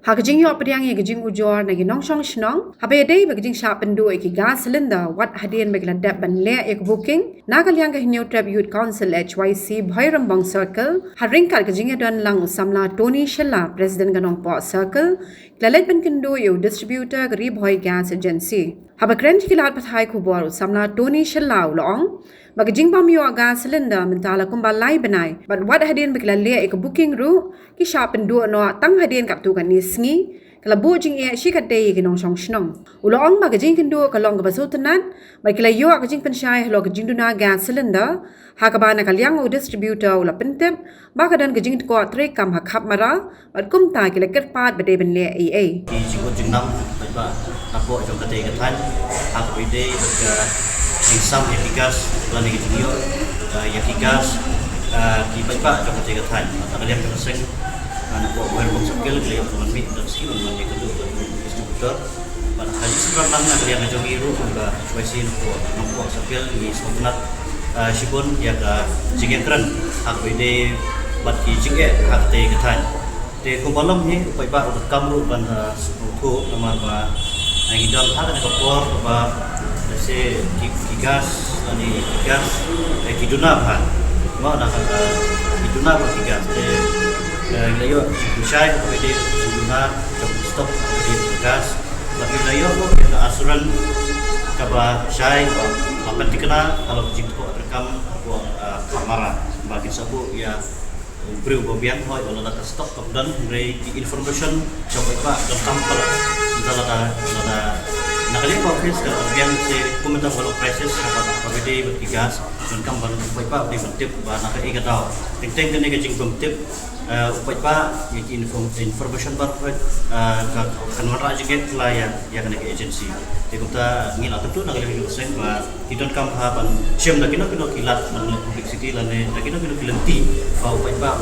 Hakajing yo pediang ye gajing ujor na ginong song shnong. Habe day bagajing sha pendu e ki gas cylinder wat hadien bagla dab ban le ek booking. Nagalyang ka New Tribute Council HYC Bhairambang Circle. Haring kar gajing e don lang samla Tony Shella President ganong po circle. Lalet ban kendo yo distributor gari bhoi gas agency. Haba krent ki lat pathai khubor samla Tony Shella ulong. Bagajing pam yo gas cylinder mentala kumbal lai benai. But wat hadien bagla le ek booking ru ki sha pendu no tang hadien kap tu kan nisngi. Kala bu jing e shi kat day ginong song shnong. Ulong bagajing kendo kalong ka basultanan. Bagla yo agajing pensyai hlo gajing duna gas cylinder. Hakabana kalyang o distributor ula pentep. Bakadan gajing ko tre kam hakap mara. Bat kum ta kila kerpat bade ben le AA. Ki jigo jingnam ba napo jong kate katan hak ide berga insam yakigas lan idio yakigas ki ba jong kate katan kalian keseng napo berbo skill kalian teman mit dan skill man yang kedua distributor pada kali sebab lang kalian jong iru ba choice napo skill ni sognat sibon ya ka jingekran hak ide bat ki jinge hak te katan te kumbalam ni upai ba udah kamru ban suku nama ba ang idol hak na kapor ba se kigas ani kigas kiduna ba ma na kiduna ba kigas te layo usai ko de kiduna jom stop de kigas tapi layo ko asuran ka ba sai ba akan dikena kalau jiko rekam ko kamera bagi sabu ya beri ubian hoi wala data stok kemudian beri information coba pak dan tampil misalnya ada nakali office ubian si komentar wala prices apa beda bertigas dan kampan upai pak beri bertip bah nakali ikat tahu ting dan negajing bertip upai pak yang information bar kan warna juga lah ya kena ke agensi jadi kita ngilat itu nakali kita bah tidak kampapan siam lagi nak kilat mengenai publicity lane lagi nak kilanti bahwa upai pak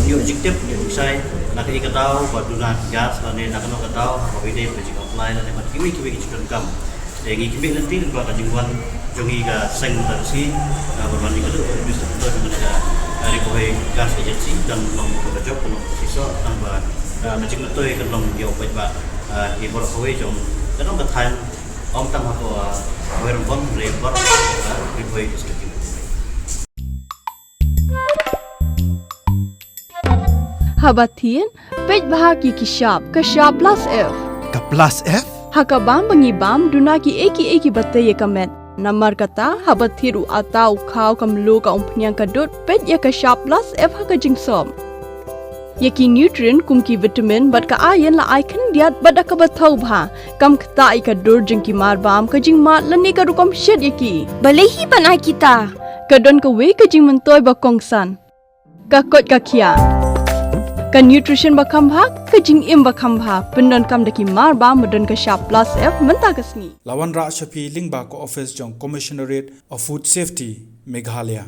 yo objektif yo usai nak ikat tahu baduna gas lane nak tahu apa beda bagi apply lane mat kiwi kita kam yang kiwi nanti bakal jingwan jongi ga seng tersi berbanding itu distributor dengan dari boy gas agency dan long job penuh sisa tambah macam itu yang long yo upai pak ibor kowe jong dan orang time om tam aku Bhairambang labor boy distributor Habatin, pej bahagi ki shop plus F. Ka plus F? Hakabam bangibam duna ki eki batte ye kamet. Namar kata habathiru atau kau kamlu ka umpnyang kadut pej ye ka shop plus F haka jingsom. Yaki nutrient kum ki vitamin bat ka ayen la icon diat bada ka bathau bha kam kta i ka dur jing ki mar bam ka jing mat lani ka rukom shed yaki. Balehi banai kita. Kadon ka we ka jing mentoy ba kongsan. Ka kot ka kia. Ka nutrition bakam bha ka jing im bakam bha pendon kam daki mar ba modon ka shop plus F menta kasni Lawan Ra Shafi Lingba ko office jong Commissionerate of Food Safety Meghalaya